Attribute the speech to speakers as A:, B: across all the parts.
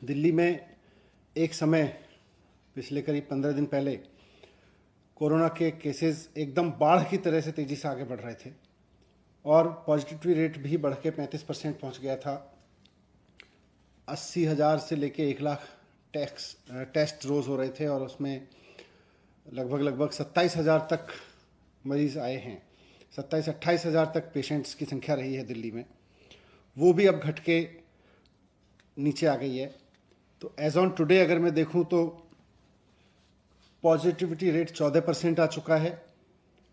A: दिल्ली में एक समय पिछले करीब 15 दिन पहले कोरोना के केसेस एकदम बाढ़ की तरह से तेज़ी से आगे बढ़ रहे थे और पॉजिटिविटी रेट भी बढ़ के 35% पहुँच गया था। 80,000 से लेके 1 लाख टेस्ट रोज़ हो रहे थे और उसमें लगभग 27,000 तक मरीज़ आए हैं। 27-28,000 तक पेशेंट्स की संख्या रही है दिल्ली में, वो भी अब घट के नीचे आ गई है। तो एज ऑन टुडे अगर मैं देखूं तो पॉजिटिविटी रेट 14% आ चुका है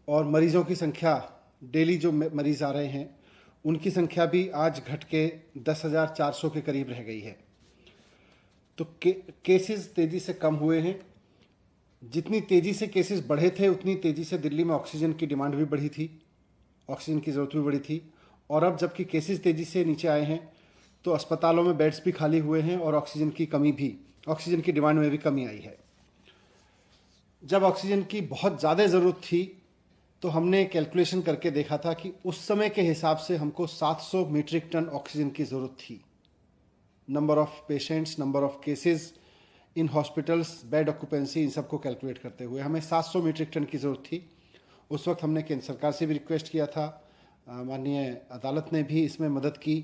A: और मरीजों की संख्या, डेली जो मरीज आ रहे हैं उनकी संख्या भी आज घट के 10,400 के करीब रह गई है। तो केसेस तेजी से कम हुए हैं। जितनी तेजी से केसेस बढ़े थे उतनी तेजी से दिल्ली में ऑक्सीजन की डिमांड भी बढ़ी थी, ऑक्सीजन की ज़रूरत भी बढ़ी थी। और अब जबकि केसेस तेजी से नीचे आए हैं तो अस्पतालों में बेड्स भी खाली हुए हैं और ऑक्सीजन की डिमांड में भी कमी आई है। जब ऑक्सीजन की बहुत ज़्यादा ज़रूरत थी तो हमने कैलकुलेशन करके देखा था कि उस समय के हिसाब से हमको 700 मीट्रिक टन ऑक्सीजन की ज़रूरत थी। Number of patients, number of cases in hospitals, bed occupancy, इन सबको कैलकुलेट करते हुए हमें 700 मीट्रिक टन की ज़रूरत थी। उस वक्त हमने केंद्र सरकार से भी रिक्वेस्ट किया था, माननीय अदालत ने भी इसमें मदद की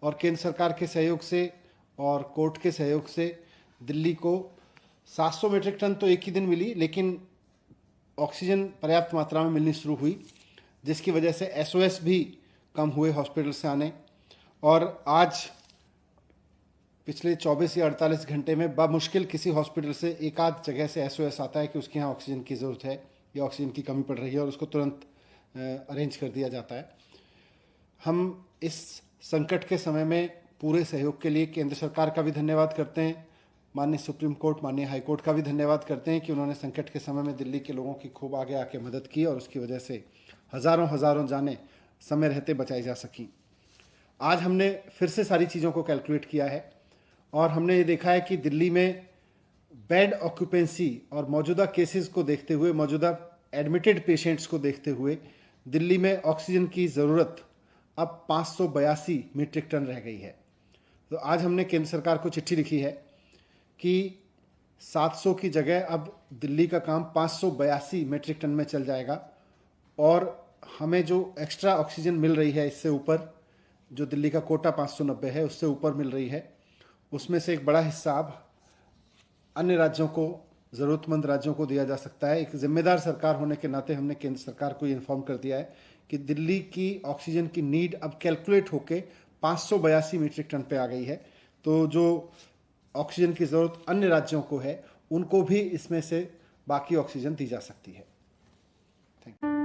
A: और केंद्र सरकार के सहयोग से और कोर्ट के सहयोग से दिल्ली को 700 मीट्रिक टन तो एक ही दिन मिली, लेकिन ऑक्सीजन पर्याप्त मात्रा में मिलनी शुरू हुई, जिसकी वजह से एसओएस भी कम हुए हॉस्पिटल से आने। और आज पिछले 24 या 48 घंटे में बमुश्किल किसी हॉस्पिटल से एक आध जगह से एसओएस आता है कि उसके यहाँ ऑक्सीजन की ज़रूरत है या ऑक्सीजन की कमी पड़ रही है और उसको तुरंत अरेंज कर दिया जाता है। हम इस संकट के समय में पूरे सहयोग के लिए केंद्र सरकार का भी धन्यवाद करते हैं, माननीय सुप्रीम कोर्ट, माननीय हाई कोर्ट का भी धन्यवाद करते हैं कि उन्होंने संकट के समय में दिल्ली के लोगों की खूब आगे आके मदद की और उसकी वजह से हज़ारों जानें समय रहते बचाई जा सकी। आज हमने फिर से सारी चीज़ों को कैलकुलेट किया है और हमने ये देखा है कि दिल्ली में बेड ऑक्यूपेंसी और मौजूदा केसेस को देखते हुए, मौजूदा एडमिटेड पेशेंट्स को देखते हुए दिल्ली में ऑक्सीजन की ज़रूरत अब 582 मीट्रिक टन रह गई है। तो आज हमने केंद्र सरकार को चिट्ठी लिखी है कि 700 की जगह अब दिल्ली का काम 582 मीट्रिक टन में चल जाएगा और हमें जो एक्स्ट्रा ऑक्सीजन मिल रही है इससे ऊपर, जो दिल्ली का कोटा 590 है उससे ऊपर मिल रही है, उसमें से एक बड़ा हिस्सा अब अन्य राज्यों को, ज़रूरतमंद राज्यों को दिया जा सकता है। एक जिम्मेदार सरकार होने के नाते हमने केंद्र सरकार को ये इन्फॉर्म कर दिया है कि दिल्ली की ऑक्सीजन की नीड अब कैलकुलेट होके 582 मीट्रिक टन पे आ गई है। तो जो ऑक्सीजन की ज़रूरत अन्य राज्यों को है उनको भी इसमें से बाकी ऑक्सीजन दी जा सकती है। Thank you.